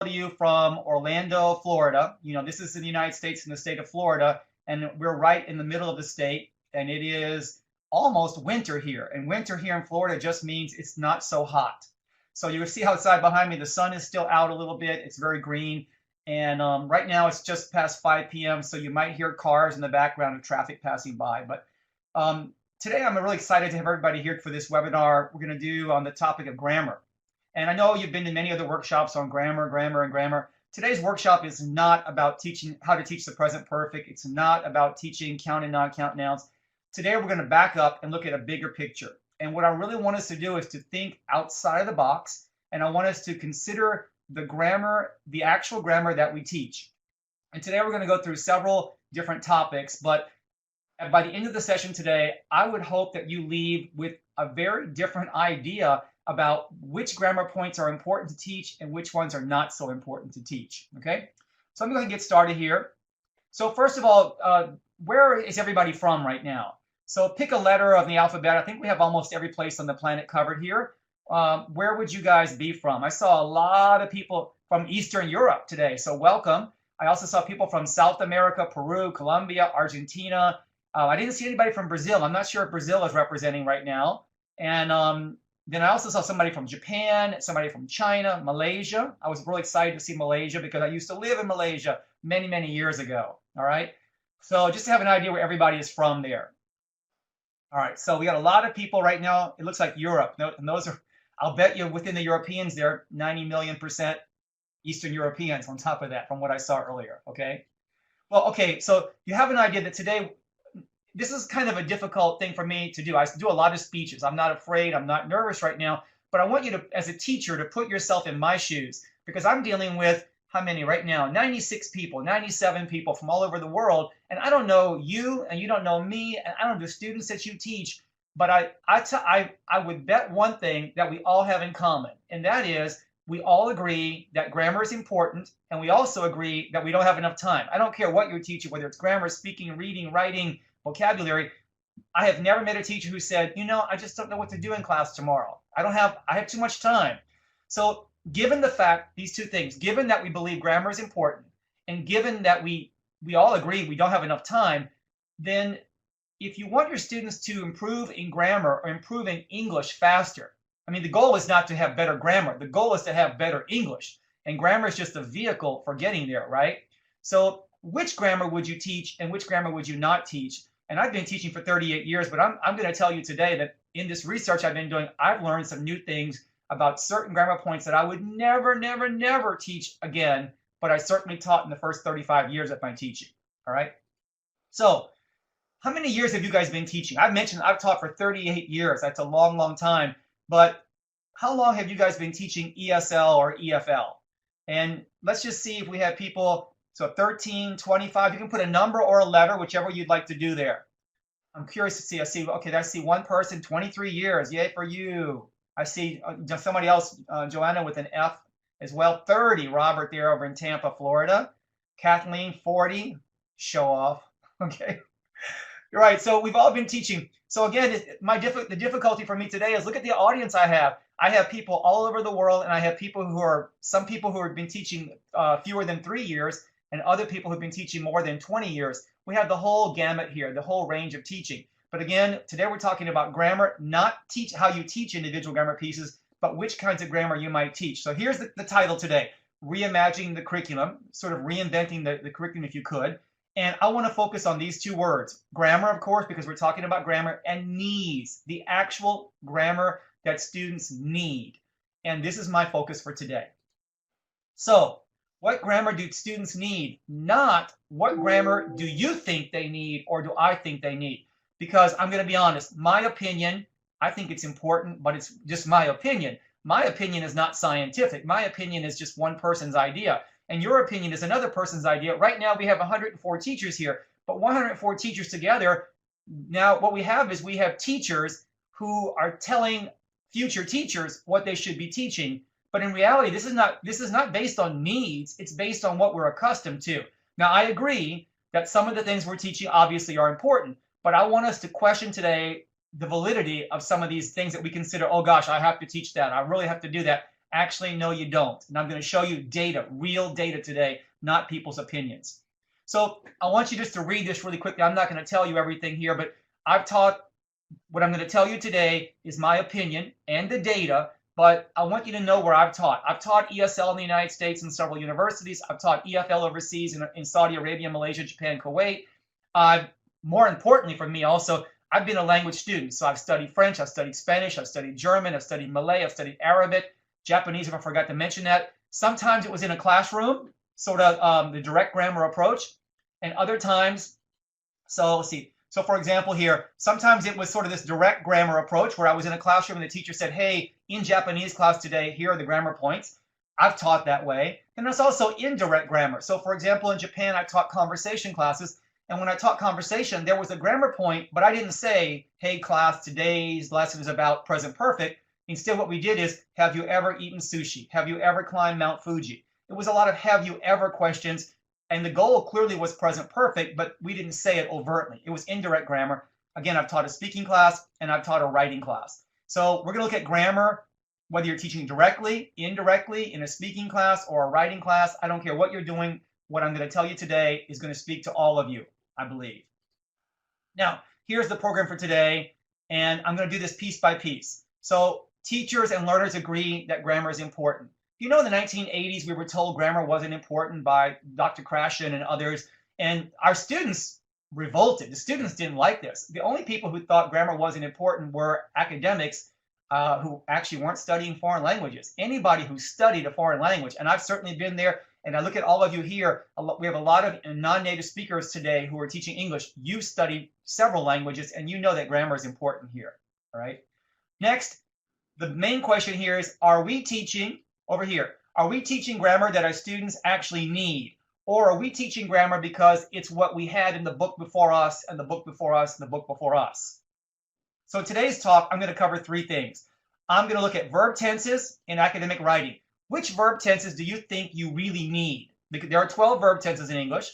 to you from Orlando, Florida. You know, this is in the United States, in the state of Florida, and we're right in the middle of the state, and it is almost winter here. And winter here in Florida just means it's not so hot. So you can see outside behind me, the sun is still out a little bit. It's very green. And right now it's just past 5 p.m., so you might hear cars in the background of traffic passing by. But today I'm really excited to have everybody here for this webinar we're going to do on the topic of grammar. And I know you've been to many other workshops on grammar. Today's workshop is not about teaching how to teach the present perfect. It's not about teaching count and non-count nouns. Today we're going to back up and look at a bigger picture. And what I really want us to do is to think outside of the box, and I want us to consider the grammar, the actual grammar that we teach. And today we're going to go through several different topics, but by the end of the session today, I would hope that you leave with a very different idea about which grammar points are important to teach and which ones are not so important to teach. Okay, so I'm going to get started here. So first of all, where is everybody from right now? So pick a letter of the alphabet. I think we have almost every place on the planet covered here. Where would you guys be from? I saw a lot of people from Eastern Europe today, so welcome. I also saw people from South America, Peru, Colombia, Argentina. I didn't see anybody from Brazil. I'm not sure if Brazil is representing right now. And then I also saw somebody from Japan, somebody from China, Malaysia. I was really excited to see Malaysia because I used to live in Malaysia many, many years ago. All right. So just to have an idea where everybody is from there. All right. So we got a lot of people right now. It looks like Europe. And those are, I'll bet you within the Europeans, they're 90 million% Eastern Europeans on top of that from what I saw earlier. Okay. Well, okay. So you have an idea that today, this is kind of a difficult thing for me to do. I do a lot of speeches. I'm not afraid. I'm not nervous right now. But I want you to, as a teacher, to put yourself in my shoes because I'm dealing with how many right now? 96 people, 97 people from all over the world. And I don't know you and you don't know me and I don't know the students that you teach. But I would bet one thing that we all have in common. And that is we all agree that grammar is important. And we also agree that we don't have enough time. I don't care what you're teaching, whether it's grammar, speaking, reading, writing, vocabulary. I have never met a teacher who said, you know, I just don't know what to do in class tomorrow. I have too much time. So given the fact, these two things, given that we believe grammar is important, and given that we all agree we don't have enough time, then if you want your students to improve in grammar or improve in English faster, I mean, the goal is not to have better grammar. The goal is to have better English. And grammar is just a vehicle for getting there, right? So which grammar would you teach and which grammar would you not teach? And I've been teaching for 38 years, but I'm going to tell you today that in this research I've been doing, I've learned some new things about certain grammar points that I would never teach again, but I certainly taught in the first 35 years of my teaching. All right. So how many years have you guys been teaching? I've taught for 38 years. That's a long time. But how long have you guys been teaching ESL or EFL? And let's just see if we have people. So 13, 25, you can put a number or a letter, whichever you'd like to do there. I'm curious to see. I see one person, 23 years. Yay for you. I see somebody else, Joanna with an F as well. 30, Robert there over in Tampa, Florida. Kathleen, 40. Show off. Okay. You're right. So we've all been teaching. So again, the difficulty for me today is look at the audience I have. I have people all over the world, and I have some people who have been teaching fewer than 3 years, and other people who've been teaching more than 20 years. We have the whole gamut here, the whole range of teaching. But again, today we're talking about grammar, not how you teach individual grammar pieces, but which kinds of grammar you might teach. So here's the title today, Reimagining the Curriculum, sort of reinventing the curriculum if you could. And I want to focus on these two words, grammar, of course, because we're talking about grammar, and needs, the actual grammar that students need. And this is my focus for today. So what grammar do students need? Not what grammar do you think they need or do I think they need? Because I'm going to be honest, my opinion, I think it's important, but it's just my opinion. My opinion is not scientific. My opinion is just one person's idea. And your opinion is another person's idea. Right now we have 104 teachers here, but 104 teachers together. Now what we have is we have teachers who are telling future teachers what they should be teaching. But in reality, this is not based on needs. It's based on what we're accustomed to. Now, I agree that some of the things we're teaching obviously are important, but I want us to question today the validity of some of these things that we consider, oh gosh, I have to teach that. I really have to do that. Actually, no, you don't. And I'm going to show you data, real data today, not people's opinions. So I want you just to read this really quickly. I'm not going to tell you everything here, but I've taught, what I'm going to tell you today is my opinion and the data, but I want you to know where I've taught. I've taught ESL in the United States in several universities. I've taught EFL overseas in Saudi Arabia, Malaysia, Japan, Kuwait. More importantly for me also, I've been a language student. So I've studied French, I've studied Spanish, I've studied German, I've studied Malay, I've studied Arabic, Japanese, if I forgot to mention that. Sometimes it was in a classroom, sort of the direct grammar approach, and other times, so let's see. So for example here, sometimes it was sort of this direct grammar approach where I was in a classroom and the teacher said, hey, in Japanese class today, here are the grammar points. I've taught that way. And there's also indirect grammar. So for example, in Japan, I taught conversation classes. And when I taught conversation, there was a grammar point, but I didn't say, hey class, today's lesson is about present perfect. Instead, what we did is, have you ever eaten sushi? Have you ever climbed Mount Fuji? It was a lot of have you ever questions. And the goal clearly was present perfect, but we didn't say it overtly. It was indirect grammar. Again, I've taught a speaking class and I've taught a writing class. So we're going to look at grammar, whether you're teaching directly, indirectly, in a speaking class or a writing class. I don't care what you're doing. What I'm going to tell you today is going to speak to all of you, I believe. Now, here's the program for today, and I'm going to do this piece by piece. So teachers and learners agree that grammar is important. You know, in the 1980s, we were told grammar wasn't important by Dr. Krashen and others, and our students revolted. The students didn't like this. The only people who thought grammar wasn't important were academics who actually weren't studying foreign languages. Anybody who studied a foreign language, and I've certainly been there, and I look at all of you here, we have a lot of non-native speakers today who are teaching English. You studied several languages, and you know that grammar is important here, all right? Next, the main question here is, are we teaching, over here, are we teaching grammar that our students actually need? Or are we teaching grammar because it's what we had in the book before us, and the book before us, and the book before us? So today's talk, I'm going to cover three things. I'm going to look at verb tenses in academic writing. Which verb tenses do you think you really need? Because there are 12 verb tenses in English.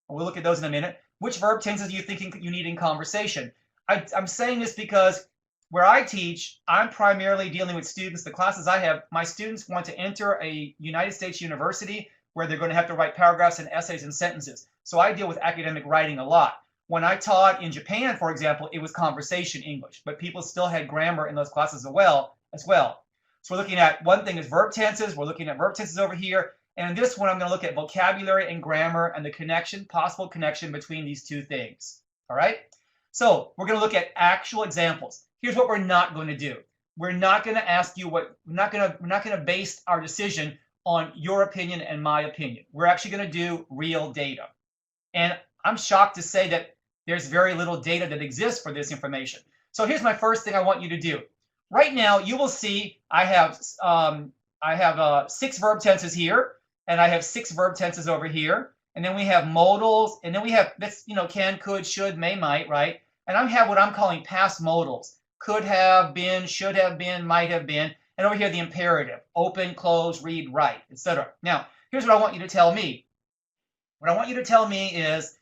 We'll look at those in a minute. Which verb tenses do you think you need in conversation? I'm saying this because where I teach, I'm primarily dealing with students. The classes I have, my students want to enter a United States university where they're going to have to write paragraphs and essays and sentences. So I deal with academic writing a lot. When I taught in Japan, for example, it was conversation English, but people still had grammar in those classes as well. So we're looking at, one thing is verb tenses. We're looking at verb tenses over here. And in this one, I'm going to look at vocabulary and grammar and the connection, possible connection between these two things. All right? So we're going to look at actual examples. Here's what we're not going to do. We're not going to ask you what, we're not going to base our decision on your opinion and my opinion. We're actually going to do real data. And I'm shocked to say that there's very little data that exists for this information. So here's my first thing I want you to do. Right now, you will see I have 6 verb tenses here, and I have 6 verb tenses over here, and then we have modals, and then we have, that's, you know, can, could, should, may, might, right? And I have what I'm calling past modals. Could have been, should have been, might have been, and over here the imperative, open, close, read, write, etc. Now, here's what I want you to tell me. What I want you to tell me is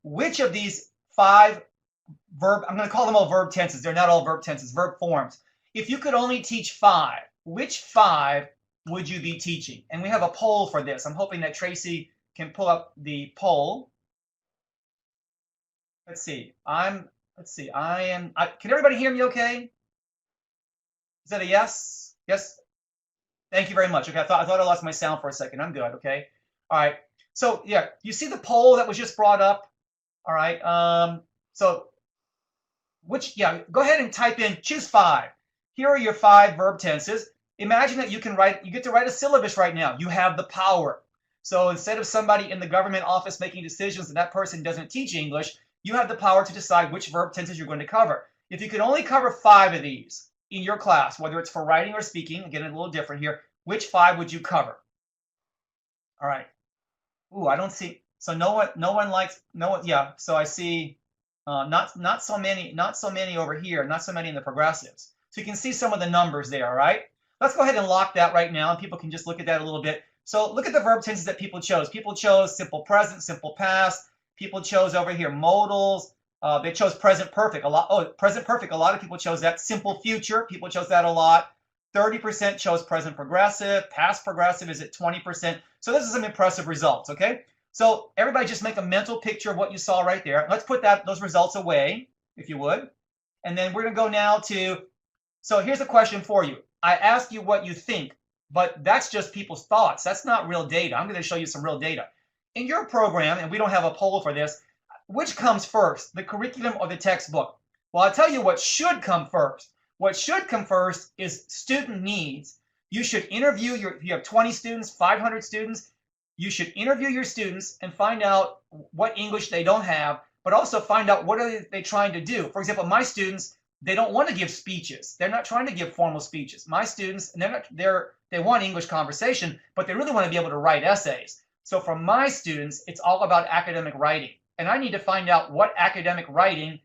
which of these 5 verb, I'm going to call them all verb tenses. They're not all verb tenses, verb forms. If you could only teach 5, which 5 would you be teaching? And we have a poll for this. I'm hoping that Tracy can pull up the poll. Let's see. Can everybody hear me okay? Is that a yes? Yes? Thank you very much. Okay, I thought I lost my sound for a second. I'm good, okay? All right. So, yeah, you see the poll that was just brought up? All right. Go ahead and type in, choose 5. Here are your 5 verb tenses. Imagine that you get to write a syllabus right now. You have the power. So instead of somebody in the government office making decisions and that person doesn't teach English, you have the power to decide which verb tenses you're going to cover. If you could only cover 5 of these in your class, whether it's for writing or speaking, again, a little different here, which 5 would you cover? All right. Ooh, I don't see. So yeah. So I see not so many over here, not so many in the progressives. So you can see some of the numbers there, all right? Let's go ahead and lock that right now, and people can just look at that a little bit. So look at the verb tenses that people chose. People chose simple present, simple past. People chose over here modals. They chose present perfect a lot. Oh, present perfect. A lot of people chose that. Simple future. People chose that a lot. 30% chose present progressive. Past progressive is at 20%. So this is some impressive results, okay? So everybody just make a mental picture of what you saw right there. Let's put those results away, if you would. And then we're going to go now to, so here's a question for you. I asked you what you think, but that's just people's thoughts. That's not real data. I'm going to show you some real data. In your program, and we don't have a poll for this, which comes first, the curriculum or the textbook? Well, I'll tell you what should come first. What should come first is student needs. You should interview if you have 20 students, 500 students, you should interview your students and find out what English they don't have, but also find out what are they trying to do. For example, my students, they don't want to give speeches. They're not trying to give formal speeches. My students, they want English conversation, but they really want to be able to write essays. So for my students, it's all about academic writing. And I need to find out what academic writing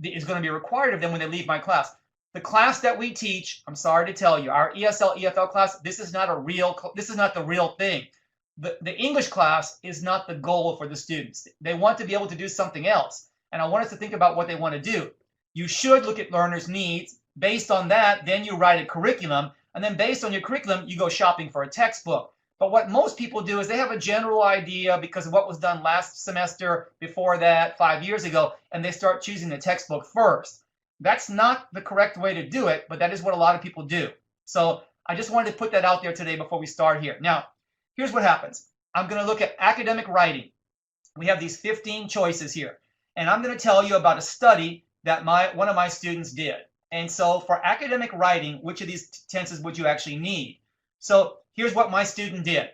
is going to be required of them when they leave my class. The class that we teach, I'm sorry to tell you, our ESL, EFL class, this is not the real thing. The English class is not the goal for the students. They want to be able to do something else. And I want us to think about what they want to do. You should look at learners' needs. Based on that, then you write a curriculum. And then based on your curriculum, you go shopping for a textbook. But what most people do is they have a general idea because of what was done last semester, before that, 5 years ago, and they start choosing the textbook first. That's not the correct way to do it, but that is what a lot of people do. So I just wanted to put that out there today before we start here. Now, here's what happens. I'm going to look at academic writing. We have these 15 choices here. And I'm going to tell you about a study that one of my students did. And so for academic writing, which of these tenses would you actually need? So here's what my student did.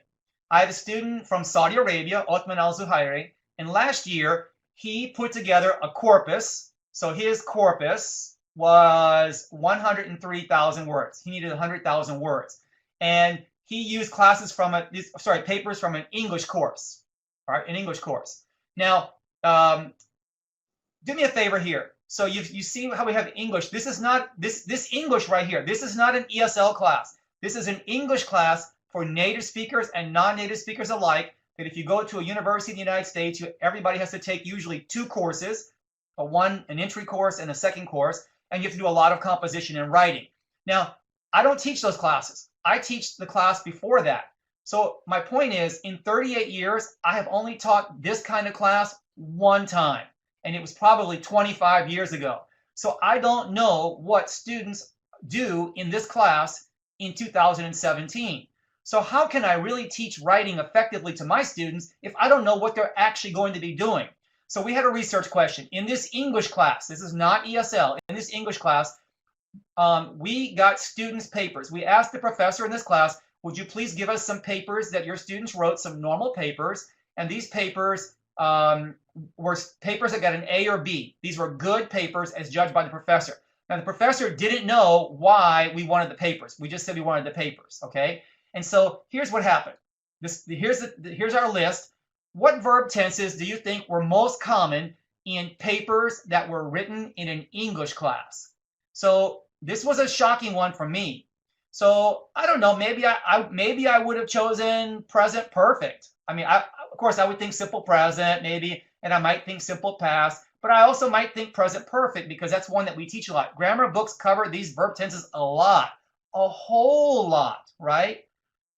I have a student from Saudi Arabia, Othman Al-Zuhairi, and last year he put together a corpus. So his corpus was 103,000 words. He needed 100,000 words. And he used papers from an English course. All right, an English course. Now, do me a favor here. So you see how we have English. This is not, this English right here, this is not an ESL class. This is an English class for native speakers and non-native speakers alike. That if you go to a university in the United States, everybody has to take usually 2 courses, an entry course and a second course, and you have to do a lot of composition and writing. Now, I don't teach those classes. I teach the class before that. So my point is, in 38 years, I have only taught this kind of class one time, and it was probably 25 years ago. So I don't know what students do in this class in 2017. So how can I really teach writing effectively to my students if I don't know what they're actually going to be doing? So we had a research question. In this English class, this is not ESL, in this English class, we got students' papers. We asked the professor in this class, would you please give us some papers that your students wrote, some normal papers, and these papers were papers that got an A or B. These were good papers as judged by the professor. Now, the professor didn't know why we wanted the papers. We just said we wanted the papers, okay? And so here's what happened. Here's our list. What verb tenses do you think were most common in papers that were written in an English class? So this was a shocking one for me. So I don't know, maybe I would have chosen present perfect. I mean, of course, I would think simple present maybe, and I might think simple past, but I also might think present perfect because that's one that we teach a lot. Grammar books cover these verb tenses a lot, a whole lot, right?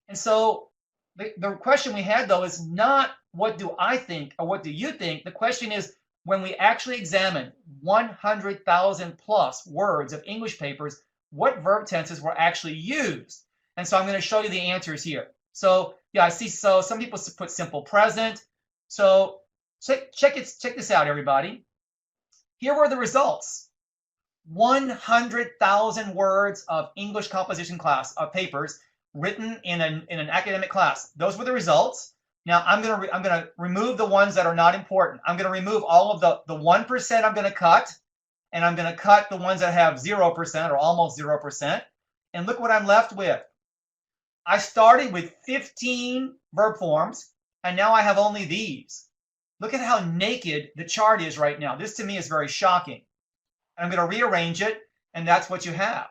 And so the question we had, though, is not what do I think or what do you think? The question is, when we actually examine 100,000 plus words of English papers, what verb tenses were actually used? And so I'm going to show you the answers here. So yeah, I see. So some people put simple present. So check this out, everybody. Here were the results. 100,000 words of English composition class papers written in an academic class. Those were the results. Now I'm gonna remove the ones that are not important. I'm gonna remove all of the 1% I'm gonna cut, and I'm gonna cut the ones that have 0% or almost 0%. And look what I'm left with. I started with 15 verb forms, and now I have only these. Look at how naked the chart is right now. This to me is very shocking. I'm going to rearrange it, and that's what you have.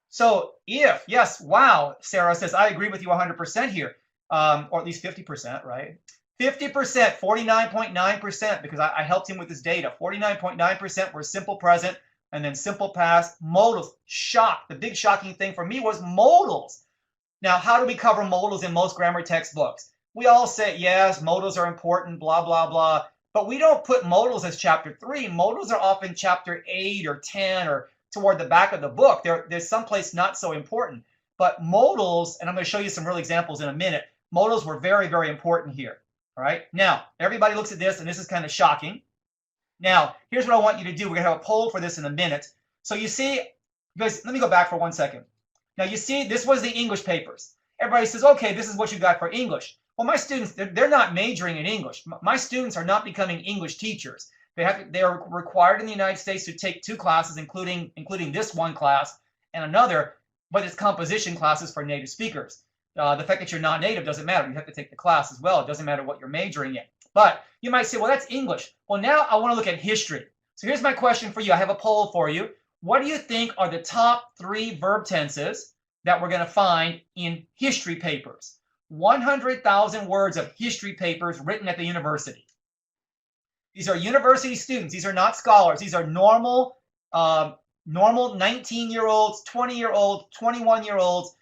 So if, yes, wow, Sarah says, I agree with you 100% here, or at least 50%, right? 50%, 49.9%, because I helped him with this data. 49.9% were simple present, and then simple past, modals. Shock. The big shocking thing for me was modals. Now, how do we cover modals in most grammar textbooks? We all say, yes, modals are important, blah, blah, blah. But we don't put modals as chapter 3. Modals are often chapter 8 or 10 or toward the back of the book. There's someplace not so important. But modals, and I'm going to show you some real examples in a minute, modals were very, very important here. All right. Now, everybody looks at this, and this is kind of shocking. Now, here's what I want you to do. We're going to have a poll for this in a minute. So you see, guys, let me go back for 1 second. Now, you see, this was the English papers. Everybody says, okay, this is what you got for English. Well, my students, they're not majoring in English. My students are not becoming English teachers. They are required in the United States to take 2 classes, including this one class and another, but it's composition classes for native speakers. The fact that you're not native doesn't matter. You have to take the class as well. It doesn't matter what you're majoring in. But you might say, well, that's English. Well, now I want to look at history. So here's my question for you. I have a poll for you. What do you think are the top 3 verb tenses that we're going to find in history papers? 100,000 words of history papers written at the university. These are university students. These are not scholars. These are normal 19-year-olds, 20-year-olds, 21-year-olds,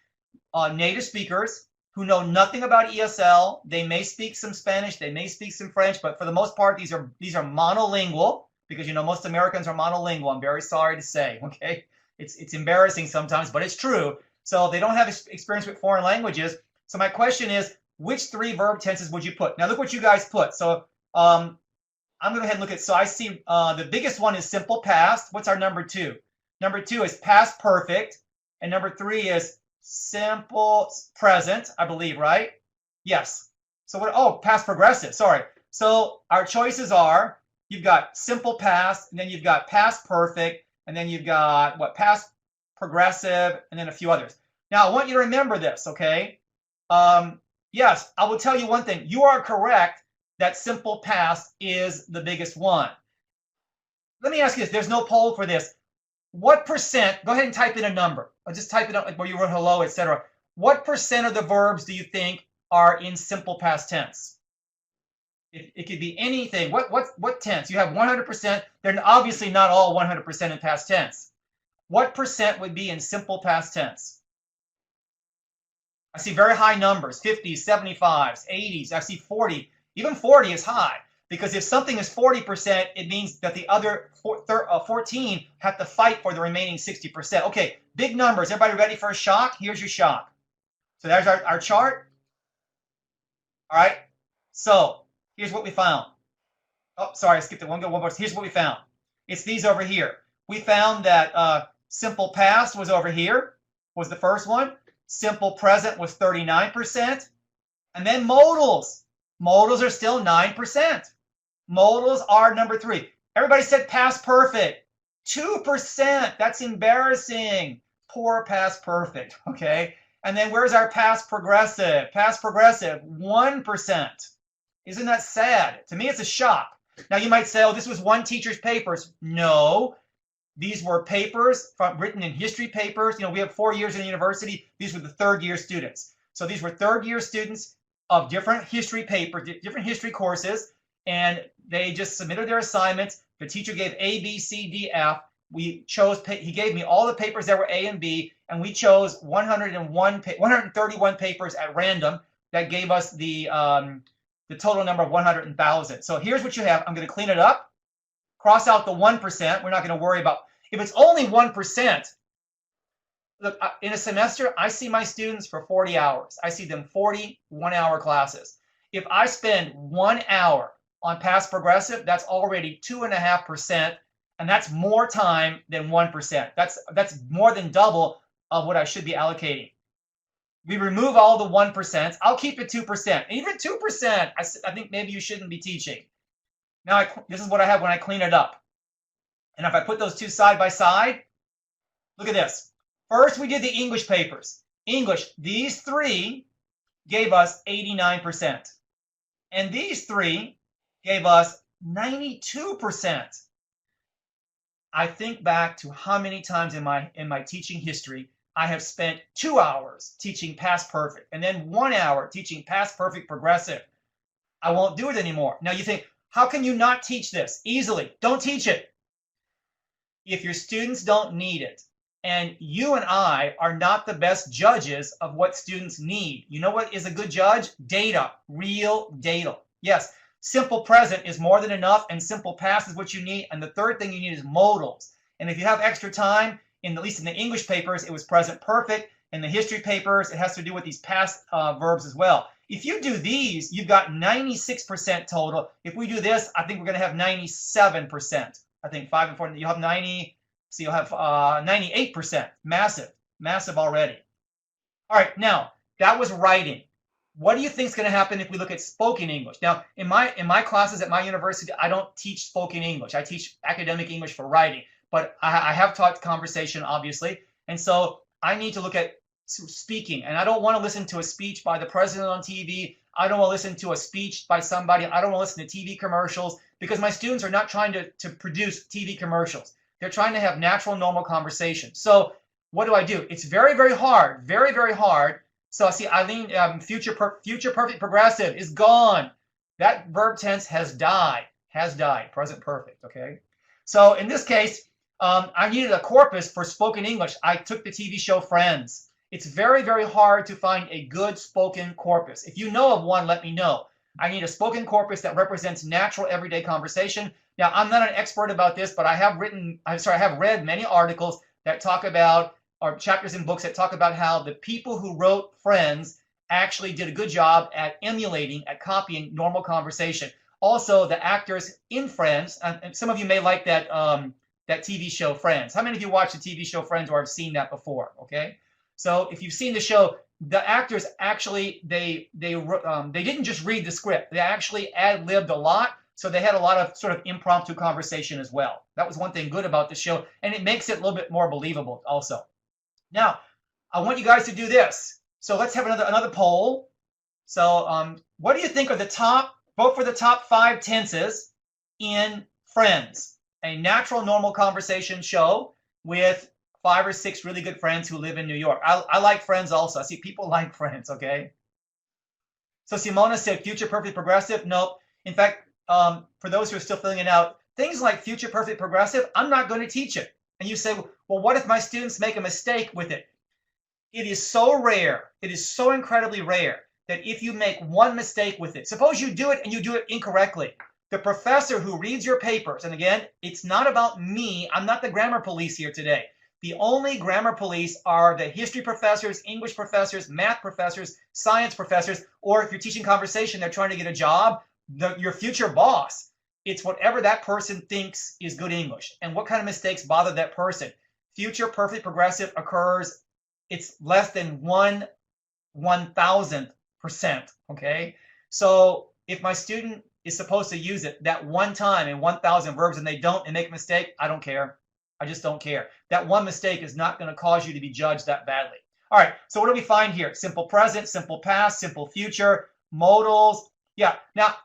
native speakers who know nothing about ESL. They may speak some Spanish. They may speak some French, but for the most part, these are monolingual, because you know most Americans are monolingual. I'm very sorry to say. Okay, it's embarrassing sometimes, but it's true. So they don't have experience with foreign languages. So my question is, which 3 verb tenses would you put? Now look what you guys put. So I'm going to go ahead and look at. So I see the biggest one is simple past. What's our number 2? Number 2 is past perfect, and number 3 is simple present, I believe, right? Yes. So what? Oh, past progressive. Sorry. So our choices are, you've got simple past, and then you've got past perfect, and then you've got what? Past progressive, and then a few others. Now I want you to remember this, okay? Yes, I will tell you one thing. You are correct that simple past is the biggest one. Let me ask you this. There's no poll for this. What percent, go ahead and type in a number. Or just type it up like where you wrote hello, etc. What percent of the verbs do you think are in simple past tense? It could be anything. What tense? You have 100%. They're obviously not all 100% in past tense. What percent would be in simple past tense? I see very high numbers, 50s, 75s, 80s. I see 40. Even 40 is high, because if something is 40%, it means that the other 14 have to fight for the remaining 60%. Okay, big numbers. Everybody ready for a shock? Here's your shock. So there's our chart. All right. So here's what we found. Oh, sorry, I skipped it. One more. Here's what we found. It's these over here. We found that simple past was over here, was the first one. Simple present was 39%. And then modals. Modals are still 9%. Modals are number 3. Everybody said past perfect. 2%. That's embarrassing. Poor past perfect. Okay. And then where's our past progressive? Past progressive, 1%. Isn't that sad? To me, it's a shock. Now you might say, oh, this was one teacher's papers. No. These were papers written in history papers. You know, we have 4 years in the university. These were the 3rd-year students. So these were 3rd-year students of different history papers, different history courses, and they just submitted their assignments. The teacher gave A, B, C, D, F. We chose. He gave me all the papers that were A and B, and we chose 131 papers at random. That gave us the total number of 100,000. So here's what you have. I'm going to clean it up. Cross out the 1%. We're not going to worry about. If it's only 1%, look, in a semester, I see my students for 40 hours. I see them 40 one-hour classes. If I spend 1 hour on past progressive, that's already 2.5%, and that's more time than 1%. That's more than double of what I should be allocating. We remove all the 1%. I'll keep it 2%. Even 2%, I think maybe you shouldn't be teaching. Now, this is what I have when I clean it up. And if I put those two side by side, look at this. First, we did the English papers. English, these 3 gave us 89%. And these 3 gave us 92%. I think back to how many times in my teaching history I have spent 2 hours teaching past perfect and then 1 hour teaching past perfect progressive. I won't do it anymore. Now you think, how can you not teach this easily? Don't teach it. if your students don't need it. And you and I are not the best judges of what students need. You know what is a good judge? Data, real data. Yes, simple present is more than enough, and simple past is what you need. And the third thing you need is modals. And if you have extra time, at least in the English papers, it was present perfect. In the history papers, it has to do with these past verbs as well. If you do these, you've got 96% total. If we do this, I think we're going to have 97%. I think 5 and 4, you'll have 90, so you'll have 98%. Massive, massive already. All right, now, that was writing. What do you think is going to happen if we look at spoken English? Now, in my classes at my university, I don't teach spoken English. I teach academic English for writing. But I have taught conversation, obviously. And so I need to look at speaking. And I don't want to listen to a speech by the president on TV. I don't want to listen to a speech by somebody. I don't want to listen to TV commercials, because my students are not trying to produce TV commercials. They're trying to have natural, normal conversation. So what do? It's very, very hard. Very, very hard. So I see Eileen, future perfect progressive is gone. That verb tense has died. Has died. Present perfect. Okay. So in this case, I needed a corpus for spoken English. I took the TV show Friends. It's very, very hard to find a good spoken corpus. If you know of one, let me know. I need a spoken corpus that represents natural everyday conversation. Now, I'm not an expert about this, but I have read many articles that talk about, or chapters in books that talk about how the people who wrote Friends actually did a good job at emulating, at copying normal conversation. Also, the actors in Friends, and some of you may like that that TV show Friends. How many of you watched the TV show Friends or have seen that before? Okay, so if you've seen the show, the actors actually they didn't just read the script. They actually ad-libbed a lot, so they had a lot of sort of impromptu conversation as well. That was one thing good about the show, and it makes it a little bit more believable also. Now, I want you guys to do this. So let's have another poll. So what do you think are the top? Vote for the top 5 tenses in Friends, a natural, normal conversation show with 5 or 6 really good friends who live in New York. I like Friends also. I see people like Friends, okay? So Simona said future perfect progressive. Nope. In fact, for those who are still filling it out, things like future perfect progressive, I'm not going to teach it. And you say, well, what if my students make a mistake with it? It is so rare. It is so incredibly rare that if you make one mistake with it, suppose you do it and you do it incorrectly, the professor who reads your papers, and again, it's not about me. I'm not the grammar police here today. The only grammar police are the history professors, English professors, math professors, science professors, or if you're teaching conversation, they're trying to get a job, your future boss. It's whatever that person thinks is good English and what kind of mistakes bother that person. Future perfect progressive occurs, it's less than 1/1000%, okay? So if my student is supposed to use it that one time in 1,000 verbs and they don't and make a mistake, I don't care. I just don't care. That one mistake is not going to cause you to be judged that badly. All right, so what do we find here? Simple present, simple past, simple future, modals. Yeah, now,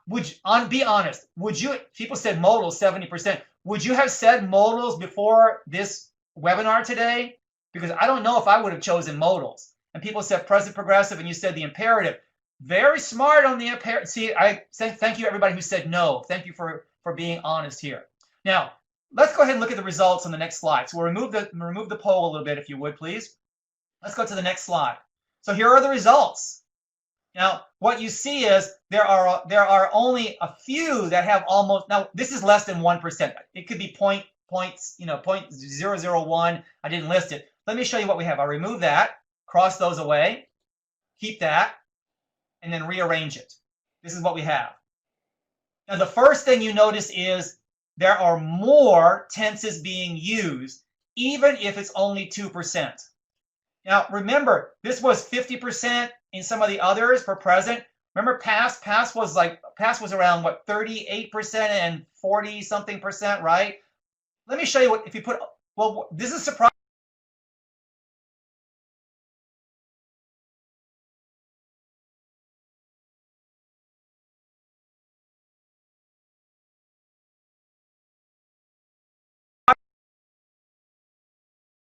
be honest, would you, people said modals 70%. Would you have said modals before this webinar today? Because I don't know if I would have chosen modals. And people said present progressive, and you said the imperative. Very smart on the imperative. See, I say thank you everybody who said no. Thank you for being honest here. Now, let's go ahead and look at the results on the next slide. So we'll remove the poll a little bit, if you would, please. Let's go to the next slide. So here are the results. Now, what you see is there are only a few that have almost. Now, this is less than 1%. It could be 0.001. I didn't list it. Let me show you what we have. I'll remove that, cross those away, keep that, and then rearrange it. This is what we have. Now, the first thing you notice is there are more tenses being used, even if it's only 2%. Now, remember, this was 50% in some of the others for present. Remember past? Past was around, what, 38% and 40-something%, right? Let me show you what, if you put, well, this is surprising.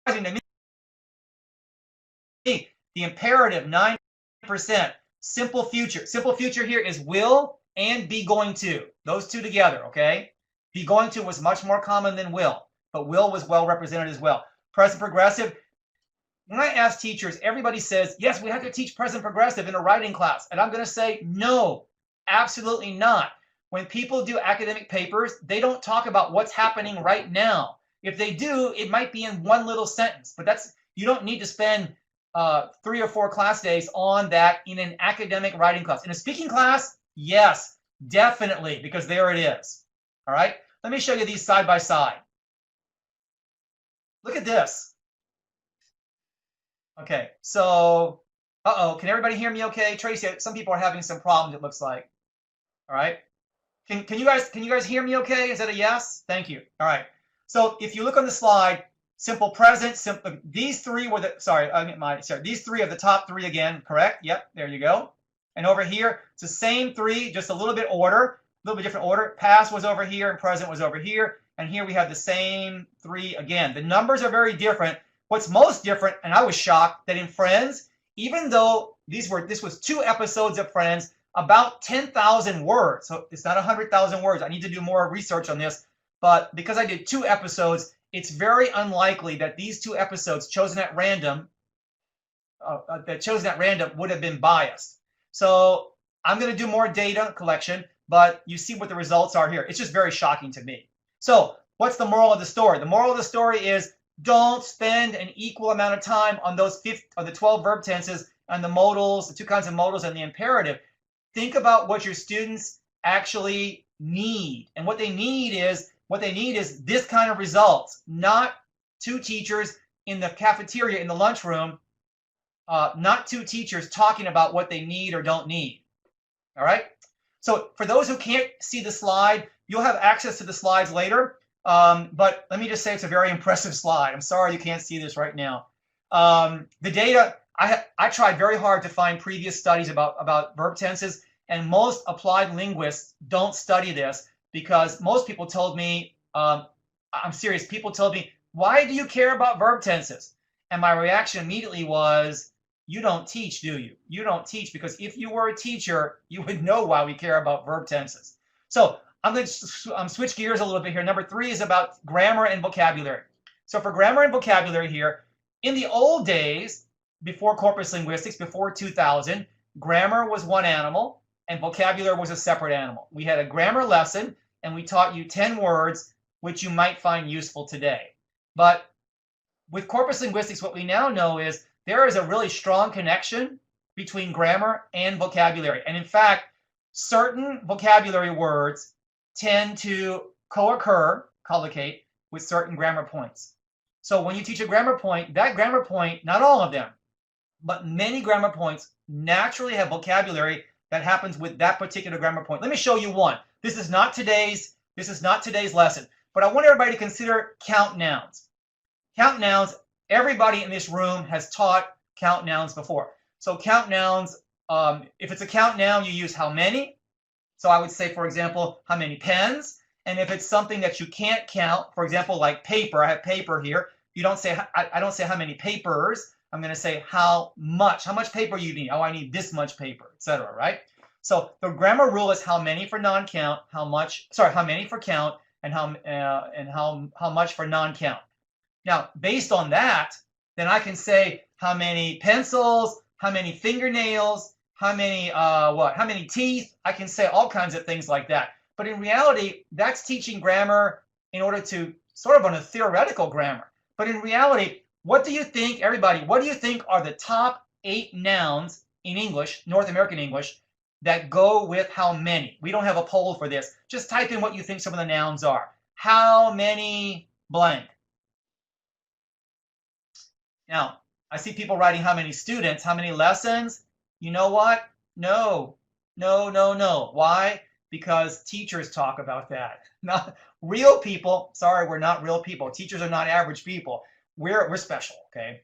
To me, the imperative 9%. Simple future. Simple future here is will and be going to. Those two together, okay? Be going to was much more common than will. but will was well represented as well. Present progressive, when I ask teachers, everybody says, yes, we have to teach present progressive in a writing class. And I'm going to say, no, absolutely not. When people do academic papers, they don't talk about what's happening right now. If they do, it might be in one little sentence, but you don't need to spend 3 or 4 class days on that in an academic writing class. In a speaking class, yes, definitely, because there it is. All right, let me show you these side by side. Look at this. Okay, so, can everybody hear me okay? Tracy, some people are having some problems, it looks like. All right, can you guys hear me okay? Is that a yes? Thank you. All right, so if you look on the slide, simple present, simple, these three were the, these three are the top 3 again, correct? Yep, there you go. And over here, it's the same 3, just a little bit different order. Past was over here and present was over here. And here we have the same 3 again. The numbers are very different. What's most different, and I was shocked, that in Friends, even though this was 2 episodes of Friends, about 10,000 words. So it's not 100,000 words. I need to do more research on this. But because I did 2 episodes, it's very unlikely that these 2 episodes chosen at random would have been biased. So I'm going to do more data collection, but you see what the results are here. It's just very shocking to me. So what's the moral of the story? The moral of the story is don't spend an equal amount of time on those 12 verb tenses and the modals, the 2 kinds of modals and the imperative. Think about what your students actually need. And what they need is this kind of results, not 2 teachers in the cafeteria, in the lunchroom, not 2 teachers talking about what they need or don't need. All right? So for those who can't see the slide, you'll have access to the slides later. But let me just say it's a very impressive slide. I'm sorry you can't see this right now. The data, I tried very hard to find previous studies about verb tenses, and most applied linguists don't study this because most people told me, I'm serious, people told me, why do you care about verb tenses? And my reaction immediately was, you don't teach, do you? You don't teach, because if you were a teacher, you would know why we care about verb tenses. So I'm going to switch gears a little bit here. Number 3 is about grammar and vocabulary. So for grammar and vocabulary here, in the old days, before corpus linguistics, before 2000, grammar was one animal and vocabulary was a separate animal. We had a grammar lesson and we taught you 10 words, which you might find useful today. But with corpus linguistics, what we now know is there is a really strong connection between grammar and vocabulary. And in fact, certain vocabulary words tend to co-occur, collocate, with certain grammar points. So when you teach a grammar point, that grammar point, not all of them, but many grammar points naturally have vocabulary that happens with that particular grammar point. Let me show you one. This is not today's lesson, but I want everybody to consider count nouns. Count nouns, everybody in this room has taught count nouns before. So count nouns, if it's a count noun, you use how many. So I would say, for example, how many pens. And if it's something that you can't count, for example, like paper, I have paper here. You don't say, I don't say how many papers. I'm going to say how much paper you need. Oh, I need this much paper, etc. Right? So the grammar rule is how many for non-count, how many for count, and how much for non-count. Now, based on that, then I can say how many pencils, how many fingernails, how many teeth. I can say all kinds of things like that. But in reality, that's teaching grammar in order to sort of on a theoretical grammar. But in reality, what do you think, everybody, what do you think are the top 8 nouns in English, North American English, that go with how many? We don't have a poll for this. Just type in what you think some of the nouns are. How many blank? Now, I see people writing how many students, how many lessons. You know what? No. Why? Because teachers talk about that. Not real people. Sorry, we're not real people. Teachers are not average people. We're special, okay?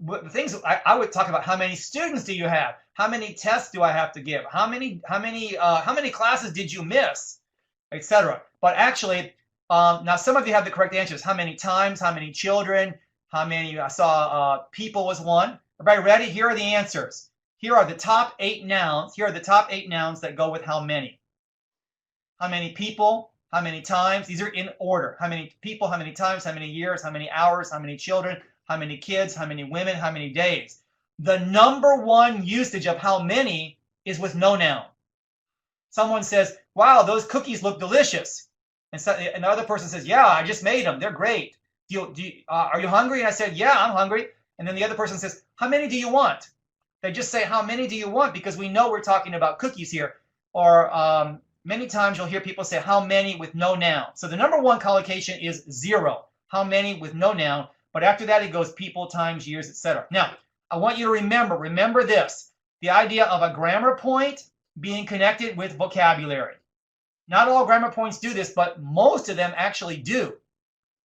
The things I would talk about: how many students do you have? How many tests do I have to give? How many classes did you miss, etc. But actually, now some of you have the correct answers. How many times? How many children? How many? I saw people was one. Everybody ready? Here are the answers. Here are the top 8 nouns. Here are the top 8 nouns that go with how many. How many people? how many times. These are in order. How many people, how many times, how many years, how many hours, how many children, how many kids, how many women, how many days. The number one usage of how many is with no noun. Someone says, wow, those cookies look delicious. And the other person says, yeah, I just made them. They're great. Are you hungry? And I said, yeah, I'm hungry. And then the other person says, how many do you want? They just say, how many do you want? Because we know we're talking about cookies here. Or many times you'll hear people say, how many with no noun. So the number one collocation is 0. How many with no noun. But after that, it goes people, times, years, etc. Now, I want you to remember this. The idea of a grammar point being connected with vocabulary. Not all grammar points do this, but most of them actually do.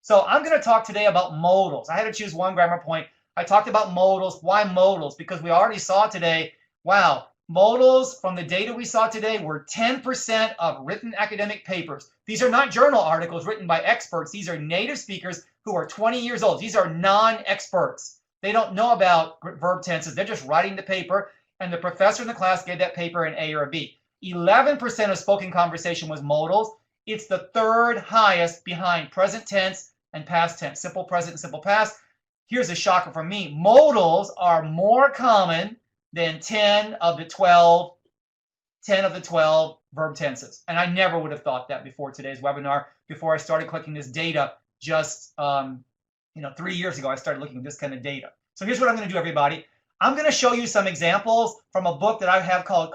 So I'm going to talk today about modals. I had to choose one grammar point. I talked about modals. Why modals? Because we already saw today, wow, modals from the data we saw today were 10% of written academic papers. These are not journal articles written by experts. These are native speakers who are 20 years old. These are non-experts. They don't know about verb tenses. They're just writing the paper, and the professor in the class gave that paper an A or a B. 11% of spoken conversation was modals. It's the third highest behind present tense and past tense, simple present and simple past. Here's a shocker for me. Modals are more common than 10 of the 12 verb tenses. And I never would have thought that before today's webinar, before I started collecting this data just 3 years ago. I started looking at this kind of data. So here's what I'm going to do, everybody. I'm going to show you some examples from a book that I have called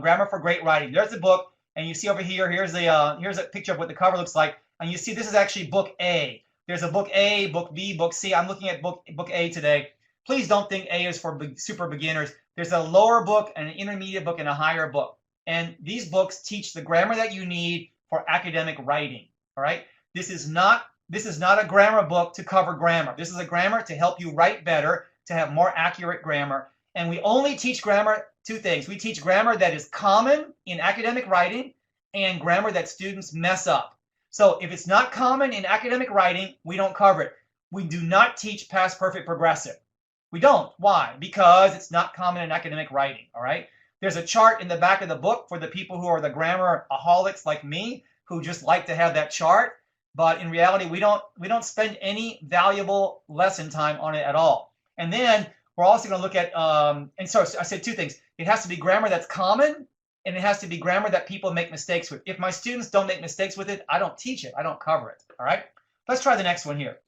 Grammar for Great Writing. There's the book, and you see over here, here's a picture of what the cover looks like. And you see this is actually book A. There's a book A, book B, book C. I'm looking at book A today. Please don't think A is for super beginners. There's a lower book, and an intermediate book, and a higher book. And these books teach the grammar that you need for academic writing. All right? This is not a grammar book to cover grammar. This is a grammar to help you write better, to have more accurate grammar. And we only teach grammar, two things. We teach grammar that is common in academic writing and grammar that students mess up. So if it's not common in academic writing, we don't cover it. We do not teach past perfect progressive. We don't. Why? Because it's not common in academic writing. All right? There's a chart in the back of the book for the people who are the grammar-aholics like me, who just like to have that chart. But in reality, we don't spend any valuable lesson time on it at all. And then we're also going to look at, and so I said two things. It has to be grammar that's common, and it has to be grammar that people make mistakes with. If my students don't make mistakes with it, I don't teach it. I don't cover it. All right? Let's try the next one here.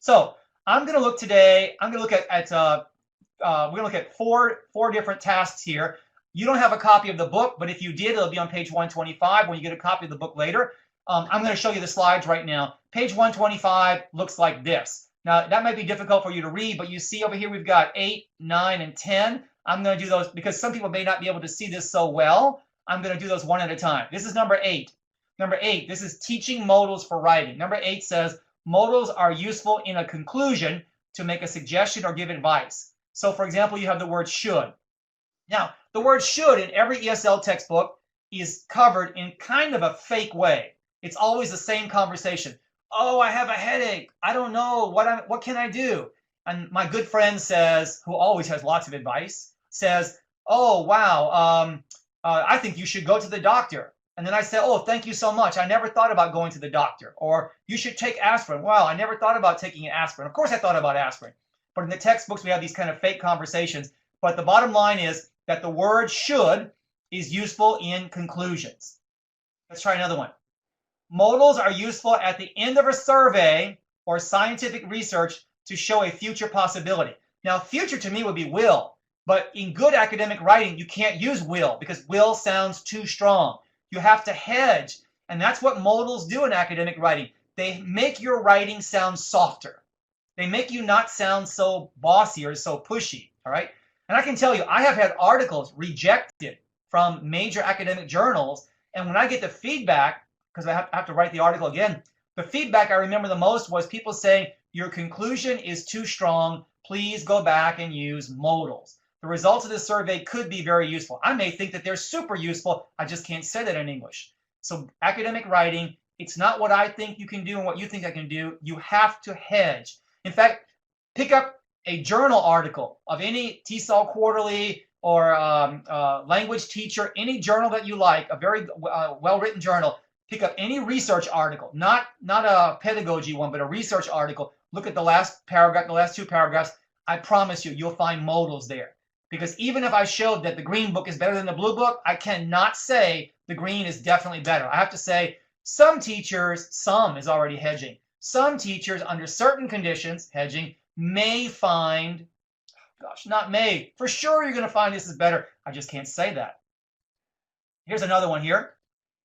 So I'm going to look today. I'm going to look at we're going to look at four different tasks here. You don't have a copy of the book, but if you did, it'll be on page 125 when you get a copy of the book later. I'm going to show you the slides right now. Page 125 looks like this. Now, that might be difficult for you to read, but you see over here we've got 8, 9, and 10. I'm going to do those because some people may not be able to see this so well. I'm going to do those one at a time. This is number 8. Number 8, this is teaching modals for writing. Number 8 says, modals are useful in a conclusion to make a suggestion or give advice. So, for example, you have the word should. Now, the word should in every ESL textbook is covered in kind of a fake way. It's always the same conversation. Oh, I have a headache. I don't know. What can I do? And my good friend says, who always has lots of advice, says, oh, wow, I think you should go to the doctor. And then I say, oh, thank you so much. I never thought about going to the doctor. Or you should take aspirin. Wow, I never thought about taking aspirin. Of course I thought about aspirin. But in the textbooks, we have these kind of fake conversations. But the bottom line is that the word should is useful in conclusions. Let's try another one. Modals are useful at the end of a survey or scientific research to show a future possibility. Now, future to me would be will, but in good academic writing, you can't use will because will sounds too strong. You have to hedge, and that's what modals do in academic writing. They make your writing sound softer. They make you not sound so bossy or so pushy, all right? And I can tell you, I have had articles rejected from major academic journals, and when I get the feedback, because I have to write the article again, the feedback I remember the most was people saying, your conclusion is too strong, please go back and use modals. The results of this survey could be very useful. I may think that they're super useful, I just can't say that in English. So academic writing, it's not what I think you can do and what you think I can do. You have to hedge. In fact, pick up a journal article of any TESOL quarterly or language teacher, any journal that you like, a very well-written journal. Pick up any research article, not a pedagogy one, but a research article. Look at the last paragraph, the last two paragraphs. I promise you, you'll find modals there. Because even if I showed that the green book is better than the blue book, I cannot say the green is definitely better. I have to say some teachers, some is already hedging. Some teachers under certain conditions, hedging, may find, gosh, not may, for sure you're going to find this is better. I just can't say that. Here's another one here.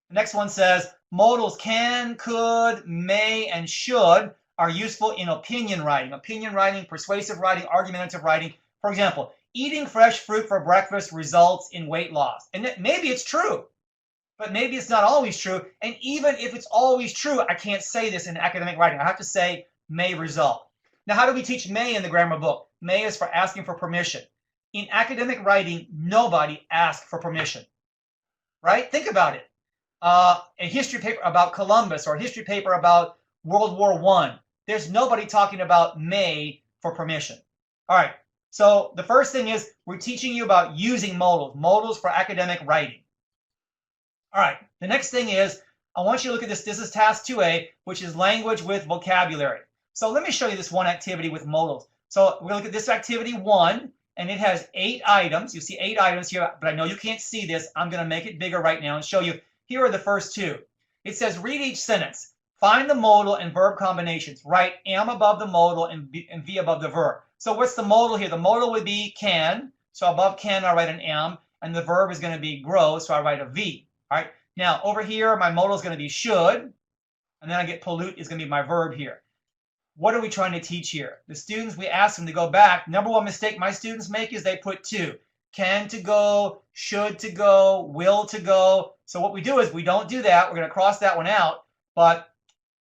The next one says, modals can, could, may, and should are useful in opinion writing, persuasive writing, argumentative writing. For example, eating fresh fruit for breakfast results in weight loss. And maybe it's true, but maybe it's not always true. And even if it's always true, I can't say this in academic writing. I have to say may result. Now, how do we teach may in the grammar book? May is for asking for permission. In academic writing, nobody asks for permission, right? Think about it. A history paper about Columbus or a history paper about World War I. There's nobody talking about may for permission. All right. So the first thing is we're teaching you about using modals for academic writing. All right. The next thing is I want you to look at this. This is task 2A, which is language with vocabulary. So let me show you this one activity with modals. So we're going to look at this activity 1, and it has 8 items. You see 8 items here, but I know you can't see this. I'm going to make it bigger right now and show you. Here are the first 2. It says read each sentence. Find the modal and verb combinations. Write am above the modal and V above the verb. So what's the modal here? The modal would be can. So above can, I write an am. And the verb is going to be grow, so I write a V. All right. Now, over here, my modal is going to be should. And then I get pollute is going to be my verb here. What are we trying to teach here? The students, we ask them to go back. Number one mistake my students make is they put 2. Can to go, should to go, will to go. So what we do is we don't do that. We're going to cross that one out. But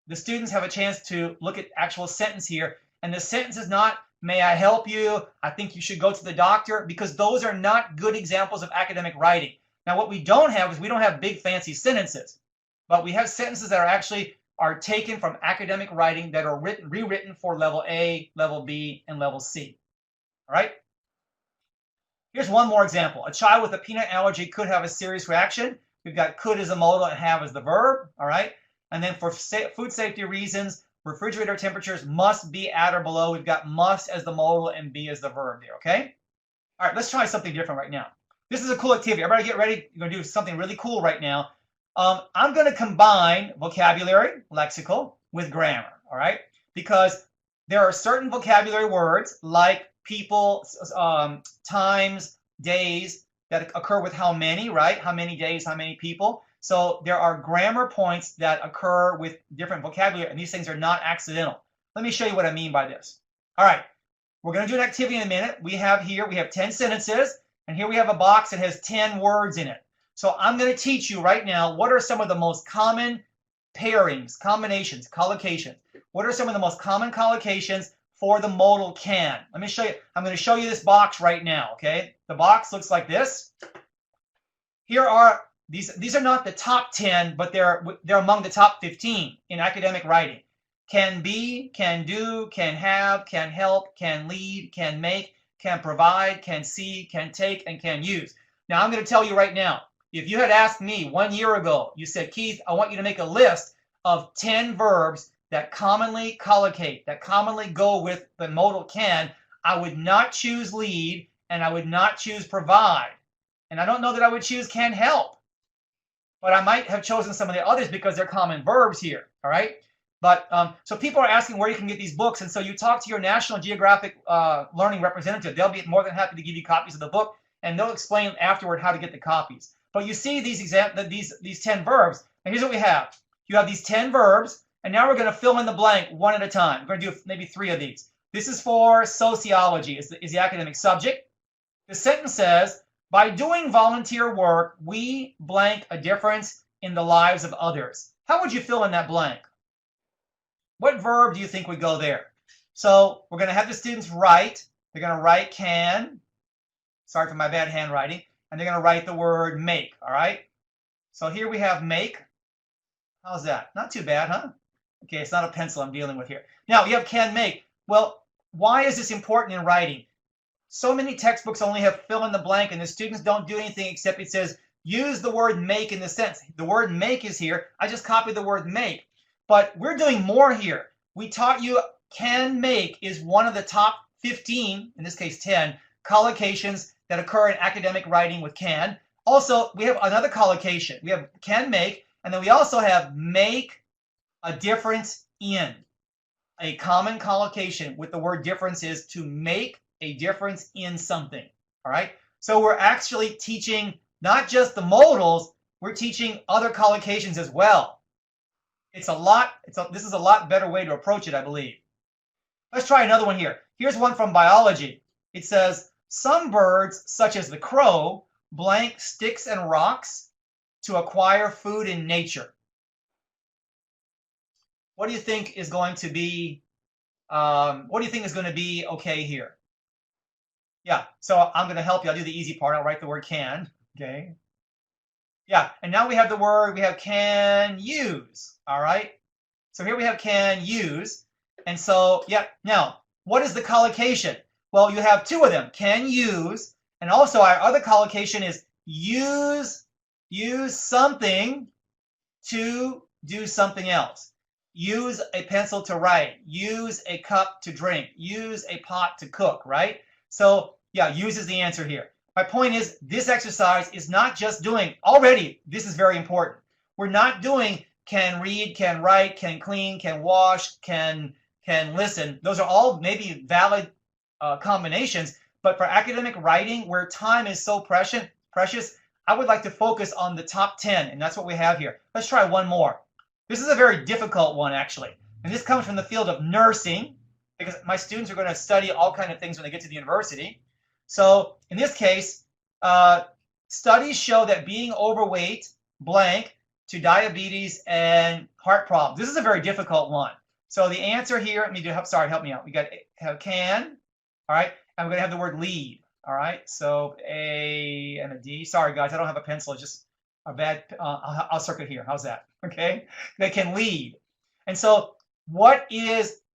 the students have a chance to look at actual sentence here. And the sentence is not, may I help you? I think you should go to the doctor, because those are not good examples of academic writing. Now, what we don't have is we don't have big fancy sentences, but we have sentences that are taken from academic writing that are rewritten for level A, level B, and level C. All right? Here's one more example. A child with a peanut allergy could have a serious reaction. We've got could as a modal and have as the verb. All right? And then for food safety reasons, refrigerator temperatures must be at or below. We've got must as the modal and be as the verb there, okay? All right, let's try something different right now. This is a cool activity. Everybody get ready. You're going to do something really cool right now. I'm going to combine vocabulary, lexical, with grammar, all right? Because there are certain vocabulary words like people, times, days that occur with how many, right? How many days, how many people. So there are grammar points that occur with different vocabulary, and these things are not accidental. Let me show you what I mean by this. All right, we're going to do an activity in a minute. We have 10 sentences, and here we have a box that has 10 words in it. So I'm going to teach you right now what are some of the most common pairings, combinations, collocations. What are some of the most common collocations for the modal can? Let me show you. I'm going to show you this box right now, okay? The box looks like this. Here are these are not the top 10, but they're among the top 15 in academic writing. Can be, can do, can have, can help, can lead, can make, can provide, can see, can take, and can use. Now, I'm going to tell you right now, if you had asked me 1 year ago, you said, Keith, I want you to make a list of 10 verbs that commonly collocate, that commonly go with the modal can, I would not choose lead, and I would not choose provide. And I don't know that I would choose can help. But I might have chosen some of the others because they're common verbs here, all right? But so people are asking where you can get these books, and so you talk to your National Geographic Learning representative. They'll be more than happy to give you copies of the book, and they'll explain afterward how to get the copies. But you see these 10 verbs, and here's what we have. You have these 10 verbs, and now we're going to fill in the blank one at a time. We're going to do maybe 3 of these. This is for sociology, is the academic subject. The sentence says, by doing volunteer work, we blank a difference in the lives of others. How would you fill in that blank? What verb do you think would go there? So we're going to have the students write. They're going to write can. Sorry for my bad handwriting. And they're going to write the word make, all right? So here we have make. How's that? Not too bad, huh? Okay, it's not a pencil I'm dealing with here. Now, we have can make. Well, why is this important in writing? So many textbooks only have fill in the blank, and the students don't do anything except it says use the word make in the sentence. The word make is here. I just copied the word make. But we're doing more here. We taught you can make is one of the top 15, in this case 10, collocations that occur in academic writing with can. Also, we have another collocation. We have can make, and then we also have make a difference in. A common collocation with the word difference is to make a difference in something. All right? So we're actually teaching not just the modals, we're teaching other collocations as well. This is a lot better way to approach it, I believe. Let's try another one here. Here's one from biology. It says, some birds, such as the crow, blank sticks and rocks to acquire food in nature. What do you think is going to be, okay here? Yeah, so I'm going to help you. I'll do the easy part. I'll write the word can, okay? Yeah, and now we have the word, we have can use, all right? So here we have can use. And so, yeah, now, what is the collocation? Well, you have two of them, can use, and also our other collocation is use something to do something else. Use a pencil to write, use a cup to drink, use a pot to cook, right? So, yeah, use is the answer here. My point is, this exercise is not just doing, already, this is very important. We're not doing can read, can write, can clean, can wash, can listen. Those are all maybe valid combinations, but for academic writing, where time is so precious, I would like to focus on the top 10, and that's what we have here. Let's try one more. This is a very difficult one, actually, and this comes from the field of nursing, because my students are going to study all kinds of things when they get to the university. So in this case, studies show that being overweight, blank, to diabetes and heart problems. This is a very difficult one. So the answer here, help me out. We got have can, all right, and we're going to have the word lead, all right. So A and a D. Sorry, guys, I don't have a pencil. It's just a bad, I'll circle it here. How's that? Okay, they can lead. And so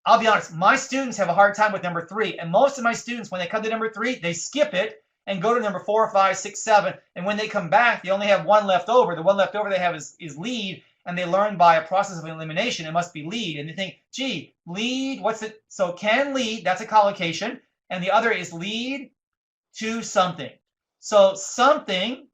I'll be honest, my students have a hard time with number 3, and most of my students, when they come to number 3, they skip it and go to number 4, 5, 6, 7, and when they come back, they only have one left over. The one left over they have is lead, and they learn by a process of elimination it must be lead, and they think, gee, lead, what's it? So can lead, that's a collocation, and the other is lead to something. So something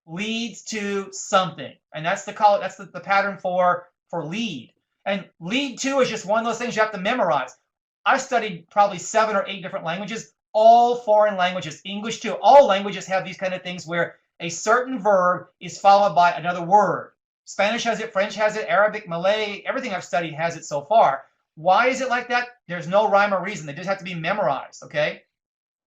leads to something, and that's the pattern for lead. And lead to is just one of those things you have to memorize. I studied probably 7 or 8 different languages, all foreign languages, English too. All languages have these kind of things where a certain verb is followed by another word. Spanish has it, French has it, Arabic, Malay, everything I've studied has it so far. Why is it like that? There's no rhyme or reason. They just have to be memorized, okay?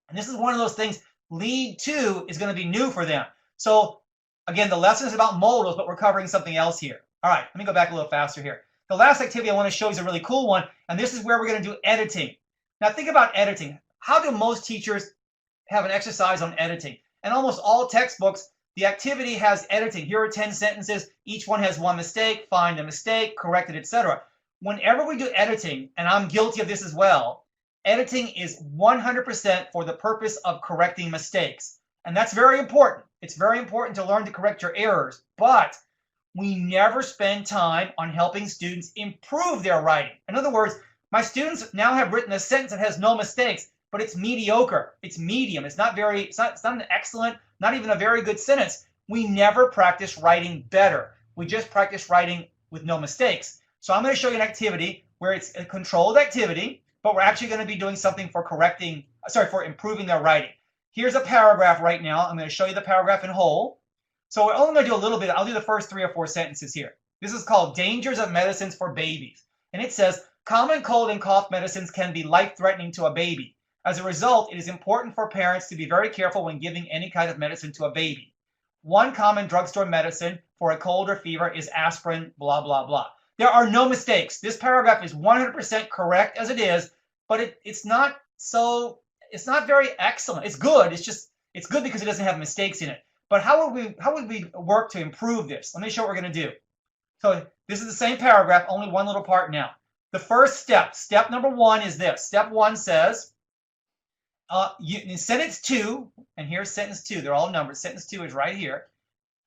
And this is one of those things, lead to is going to be new for them. So again, the lesson is about modals, but we're covering something else here. All right, let me go back a little faster here. The last activity I want to show you is a really cool one, and this is where we're going to do editing. Now think about editing. How do most teachers have an exercise on editing? And almost all textbooks, the activity has editing. Here are 10 sentences. Each one has one mistake. Find the mistake, correct it, etc. Whenever we do editing, and I'm guilty of this as well, editing is 100% for the purpose of correcting mistakes. And that's very important. It's very important to learn to correct your errors, but we never spend time on helping students improve their writing. In other words, my students now have written a sentence that has no mistakes, but it's mediocre. It's medium. It's not an excellent, not even a very good sentence. We never practice writing better. We just practice writing with no mistakes. So I'm going to show you an activity where it's a controlled activity, but we're actually going to be doing something for improving their writing. Here's a paragraph right now. I'm going to show you the paragraph in whole. So we're only going to do a little bit. I'll do the first 3 or 4 sentences here. This is called Dangers of Medicines for Babies. And it says, common cold and cough medicines can be life-threatening to a baby. As a result, it is important for parents to be very careful when giving any kind of medicine to a baby. One common drugstore medicine for a cold or fever is aspirin, blah, blah, blah. There are no mistakes. This paragraph is 100% correct as it is, but it's not very excellent. It's good. It's good because it doesn't have mistakes in it. But how would we work to improve this? Let me show what we're going to do. So this is the same paragraph, only one little part now. The first step number 1 is this. Step 1 says, in sentence 2, and here's sentence 2. They're all numbered. Sentence 2 is right here.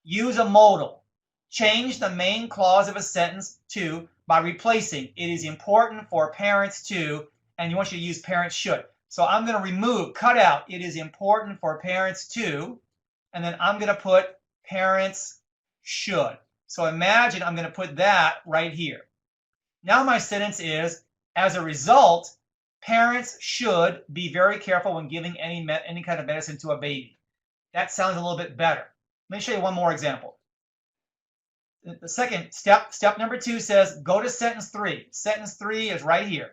use a modal. Change the main clause of a sentence to by replacing it is important for parents to, and you want you to use parents should. So I'm going to remove, cut out, it is important for parents to, and then I'm going to put parents should. So imagine I'm going to put that right here. Now my sentence is, as a result, parents should be very careful when giving any kind of medicine to a baby. That sounds a little bit better. Let me show you one more example. The second step number 2 says, go to sentence 3. Sentence 3 is right here.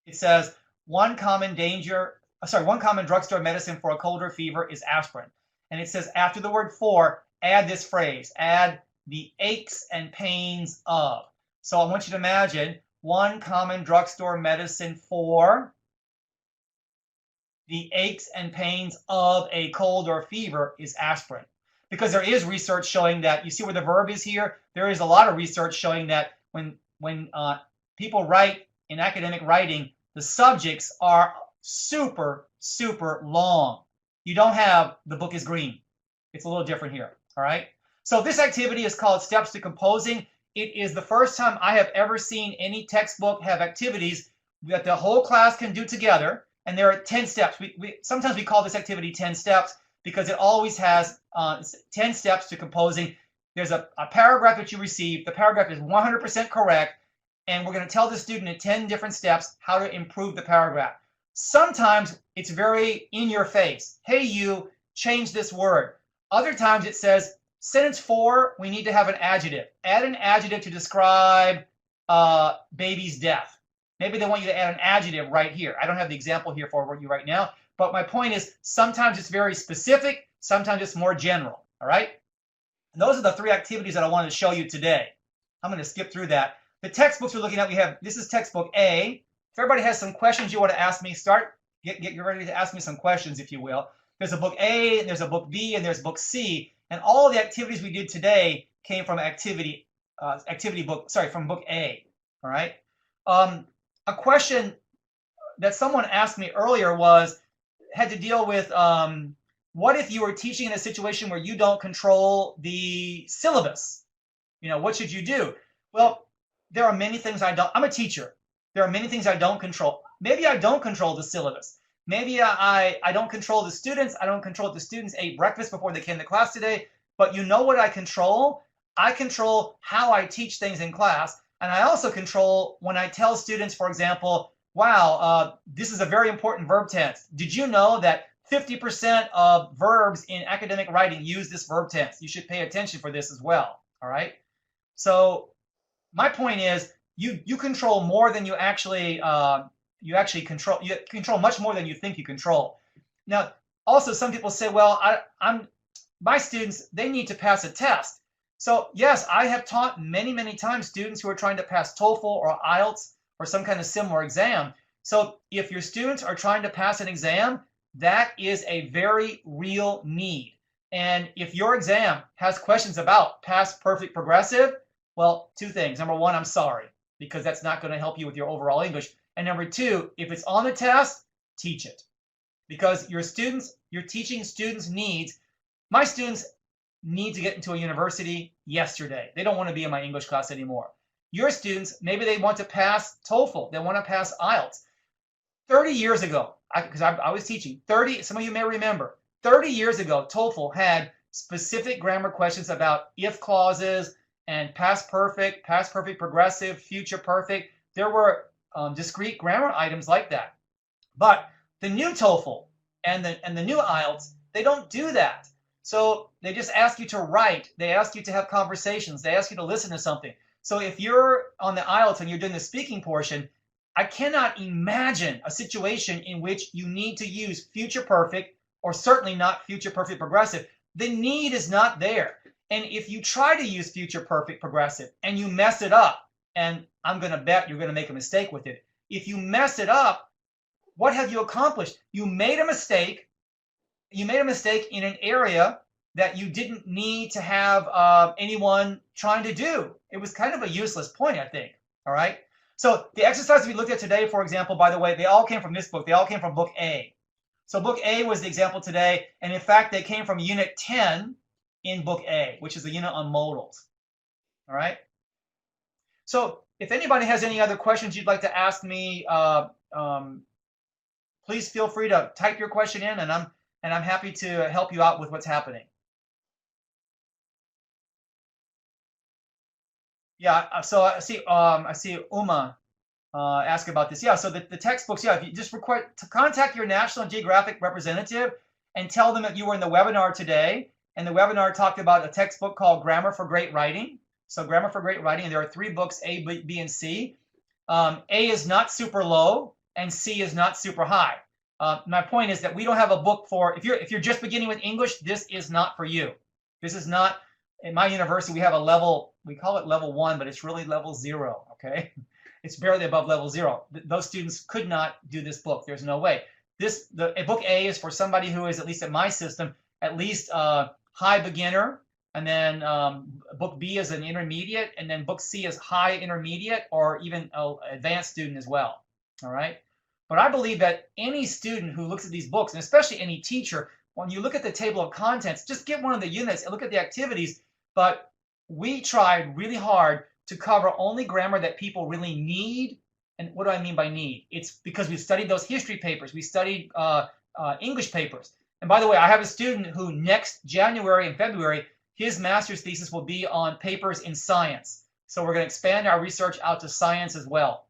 It says, one common drugstore medicine for a cold or fever is aspirin. And it says, after the word for, add this phrase, add the aches and pains of. So I want you to imagine one common drugstore medicine for the aches and pains of a cold or fever is aspirin. Because there is research showing that, you see where the verb is here? There is a lot of research showing that when people write in academic writing, the subjects are super, super long. You don't have the book is green. It's a little different here, all right? So this activity is called Steps to Composing. It is the first time I have ever seen any textbook have activities that the whole class can do together, and there are 10 steps. Sometimes we call this activity 10 steps because it always has 10 steps to composing. There's a paragraph that you receive. The paragraph is 100% correct, and we're going to tell the student in 10 different steps how to improve the paragraph. Sometimes it's very in your face. Hey, you, change this word. Other times it says, sentence 4, we need to have an adjective. Add an adjective to describe baby's death. Maybe they want you to add an adjective right here. I don't have the example here for you right now, but my point is sometimes it's very specific, sometimes it's more general, all right? And those are the 3 activities that I wanted to show you today. I'm going to skip through that. The textbooks we're looking at, this is textbook A. If everybody has some questions you want to ask me, get ready to ask me some questions, if you will. There's a book A, and there's a book B, and there's book C. And all of the activities we did today came from from book A, all right? A question that someone asked me earlier had to deal with what if you were teaching in a situation where you don't control the syllabus? You know, what should you do? Well, there are many things I'm a teacher. There are many things I don't control. Maybe I don't control the syllabus. Maybe I don't control the students. I don't control if the students ate breakfast before they came to class today. But you know what I control? I control how I teach things in class. And I also control when I tell students, for example, wow, this is a very important verb tense. Did you know that 50% of verbs in academic writing use this verb tense? You should pay attention for this as well, all right? So my point is you control more than you actually control. You control much more than you think you control. Now, also some people say, well, my students, they need to pass a test. So yes, I have taught many, many times students who are trying to pass TOEFL or IELTS or some kind of similar exam. So if your students are trying to pass an exam, that is a very real need. And if your exam has questions about past perfect progressive, well, 2 things. Number 1, I'm sorry, because that's not going to help you with your overall English. And number 2, if it's on the test, teach it. Because you're teaching students' needs. My students need to get into a university yesterday. They don't want to be in my English class anymore. Your students, maybe they want to pass TOEFL. They want to pass IELTS. 30 years ago, because I was teaching, some of you may remember, 30 years ago, TOEFL had specific grammar questions about if clauses and past perfect progressive, future perfect. There were discrete grammar items like that. But the new TOEFL and the new IELTS, they don't do that. So they just ask you to write. They ask you to have conversations. They ask you to listen to something. So if you're on the IELTS and you're doing the speaking portion, I cannot imagine a situation in which you need to use future perfect or certainly not future perfect progressive. The need is not there. And if you try to use future perfect progressive and you mess it up, and I'm going to bet you're going to make a mistake with it. If you mess it up, what have you accomplished? You made a mistake. You made a mistake in an area that you didn't need to have anyone trying to do. It was kind of a useless point, I think. All right. So the exercises we looked at today, for example, by the way, they all came from this book. They all came from book A. So book A was the example today. And in fact, they came from unit 10 in Book A, which is the unit on modals. All right? So if anybody has any other questions you'd like to ask me, please feel free to type your question in, and I'm happy to help you out with what's happening. Yeah, so I see Uma ask about this. Yeah, so the textbooks, yeah, if you just require to contact your National Geographic representative and tell them that you were in the webinar today, and the webinar talked about a textbook called Grammar for Great Writing. So Grammar for Great Writing, and there are 3 books, A, B, and C. A is not super low, and C is not super high. My point is that we don't have a book for, if you're just beginning with English, this is not for you. This is not, in my university, we have a level, we call it level 1, but it's really level 0, okay? It's barely above level 0. Those students could not do this book. There's no way. Book A is for somebody who is, at least in my system, at least high beginner, and then book B is an intermediate, and then book C is high intermediate, or even advanced student as well, all right? But I believe that any student who looks at these books, and especially any teacher, when you look at the table of contents, just get one of the units and look at the activities. But we tried really hard to cover only grammar that people really need. And what do I mean by need? It's because we've studied those history papers. We studied English papers. And by the way, I have a student who next January and February, his master's thesis will be on papers in science. So we're going to expand our research out to science as well.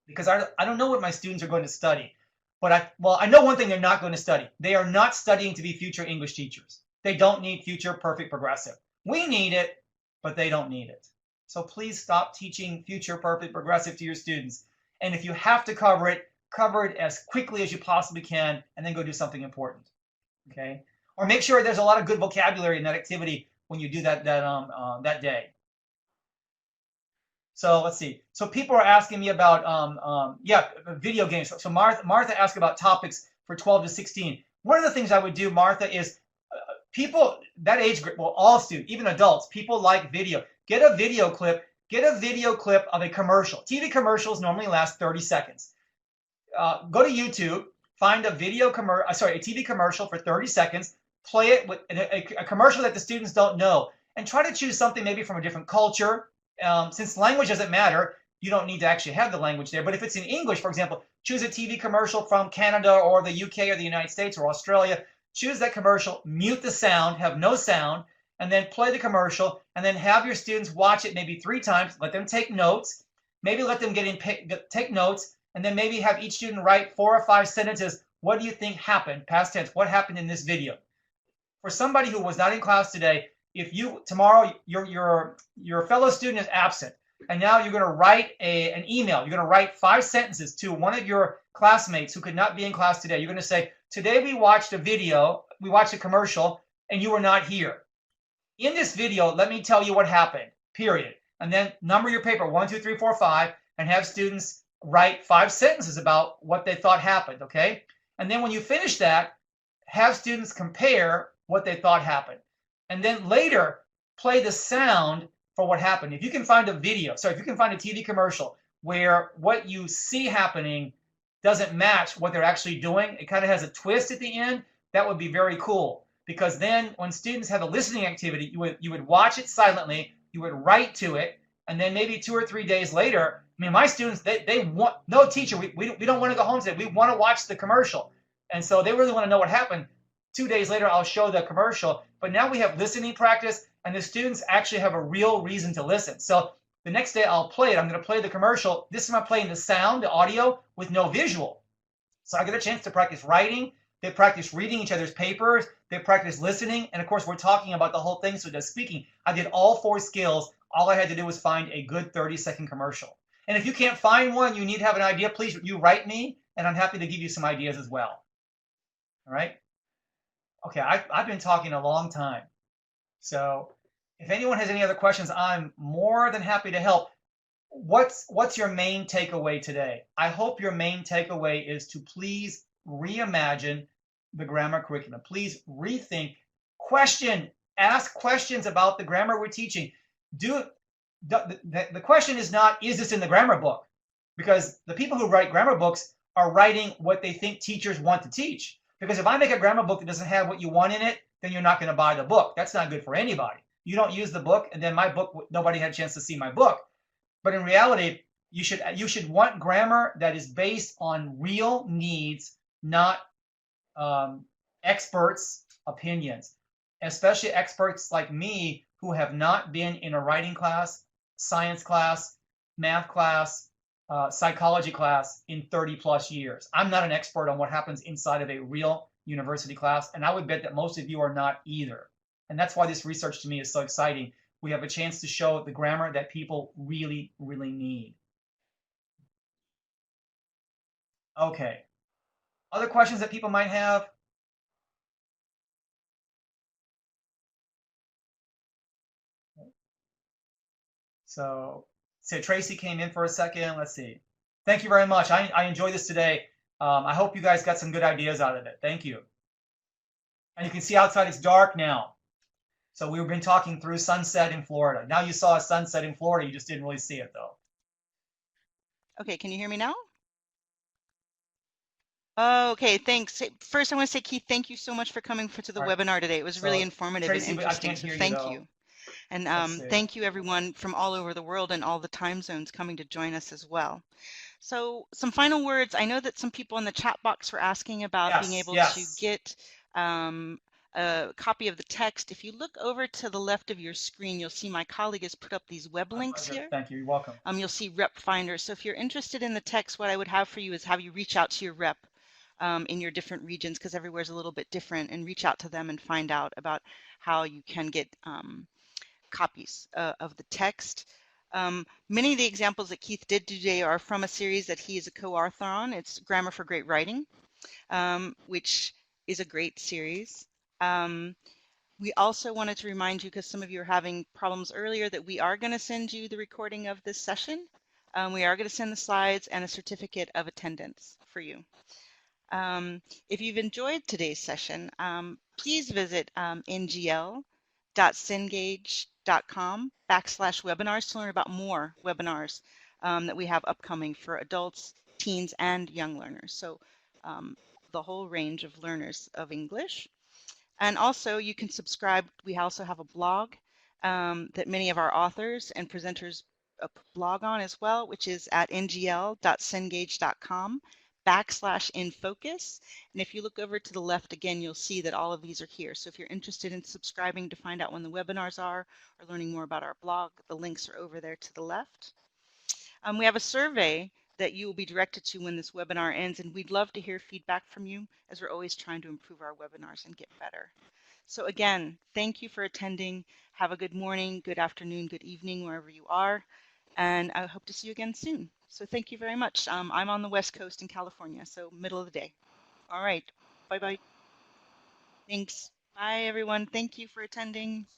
Because I don't know what my students are going to study. But I know one thing they're not going to study. They are not studying to be future English teachers. They don't need future perfect progressive. We need it, but they don't need it. So please stop teaching future perfect progressive to your students. And if you have to cover it as quickly as you possibly can, and then go do something important. Okay? Or make sure there's a lot of good vocabulary in that activity when you do that day. So let's see. So people are asking me about video games. So Martha asked about topics for 12 to 16. One of the things I would do, Martha, is people that age group, well, all students, even adults, people like video. Get a video clip of a commercial. TV commercials normally last 30 seconds. Go to YouTube, find a TV commercial for 30 seconds, play it with a commercial that the students don't know, and try to choose something maybe from a different culture. Since language doesn't matter, you don't need to actually have the language there. But if it's in English, for example, choose a TV commercial from Canada or the UK or the United States or Australia. Choose that commercial, mute the sound, have no sound, and then play the commercial, and then have your students watch it maybe 3 times. Let them take notes. Maybe let them take notes, and then maybe have each student write 4 or 5 sentences. What do you think happened? Past tense. What happened in this video? For somebody who was not in class today, if tomorrow your fellow student is absent, and now you're going to write an email, you're going to write 5 sentences to one of your classmates who could not be in class today. You're going to say, today we watched a commercial, and you were not here. In this video, let me tell you what happened, period. And then number your paper 1, 2, 3, 4, 5, and have students write 5 sentences about what they thought happened, okay? And then when you finish that, have students compare what they thought happened. And then later, play the sound for what happened. If you can find a TV commercial where what you see happening doesn't match what they're actually doing, it kind of has a twist at the end, that would be very cool. Because then when students have a listening activity, you would watch it silently, you would write to it, and then maybe 2 or 3 days later, I mean, my students, they want, no teacher, we don't want to go home today, we want to watch the commercial. And so they really want to know what happened. 2 days later, I'll show the commercial. But now we have listening practice, and the students actually have a real reason to listen. So the next day, I'll play it. I'm going to play the commercial. This time I'm playing the sound, the audio, with no visual. So I get a chance to practice writing. They practice reading each other's papers. They practice listening. And of course, we're talking about the whole thing. So just speaking, I did all 4 skills. All I had to do was find a good 30-second commercial. And if you can't find one, you need to have an idea, please, you write me, and I'm happy to give you some ideas as well. All right? Okay, I've been talking a long time. So if anyone has any other questions, I'm more than happy to help. What's your main takeaway today? I hope your main takeaway is to please reimagine the grammar curriculum. Please rethink, ask questions about the grammar we're teaching. The question is not, is this in the grammar book? Because the people who write grammar books are writing what they think teachers want to teach. Because if I make a grammar book that doesn't have what you want in it, then you're not going to buy the book. That's not good for anybody. You don't use the book, and then my book, nobody had a chance to see my book. But in reality, you should want grammar that is based on real needs, not experts' opinions, especially experts like me who have not been in a writing class, science class, math class, psychology class in 30 plus years. I'm not an expert on what happens inside of a real university class, and I would bet that most of you are not either. And that's why this research to me is so exciting. We have a chance to show the grammar that people really, really need. Okay. Other questions that people might have? So Tracy came in for a second. Let's see. Thank you very much. I enjoyed this today. I hope you guys got some good ideas out of it. Thank you. And you can see outside it's dark now. So we've been talking through sunset in Florida. Now you saw a sunset in Florida. You just didn't really see it though. Okay, can you hear me now? Okay, thanks. First, I want to say, Keith, thank you so much for coming to the All right. webinar today. It was really So informative and Tracy, I interesting, can't so hear you thank though. you. And Let's see. thank you everyone from all over the world and all the time zones coming to join us as well. So some final words. I know that some people in the chat box were asking about being able to get a copy of the text. If you look over to the left of your screen, you'll see my colleague has put up these web links here. Thank you. You're welcome. You'll see Rep Finder. So if you're interested in the text, what I would have for you is have you reach out to your rep in your different regions, because everywhere's a little bit different, and reach out to them and find out about how you can get copies of the text. Many of the examples that Keith did today are from a series that he is a co-author on. It's Grammar for Great Writing, which is a great series. We also wanted to remind you, because some of you are having problems earlier, that we are going to send you the recording of this session. We are going to send the slides and a certificate of attendance for you. If you've enjoyed today's session, please visit ngl.cengage.com/webinars to learn about more webinars that we have upcoming for adults, teens, and young learners. So the whole range of learners of English. And also you can subscribe. We also have a blog that many of our authors and presenters blog on as well, which is at ngl.cengage.com/infocus. And if you look over to the left again, you'll see that all of these are here. So if you're interested in subscribing to find out when the webinars are or learning more about our blog, the links are over there to the left. We have a survey that you will be directed to when this webinar ends, and we'd love to hear feedback from you, as we're always trying to improve our webinars and get better. So again, thank you for attending. Have a good morning, good afternoon, good evening, wherever you are. And I hope to see you again soon. So thank you very much. I'm on the West Coast in California, so middle of the day. All right. Bye-bye. Thanks. Bye, everyone. Thank you for attending.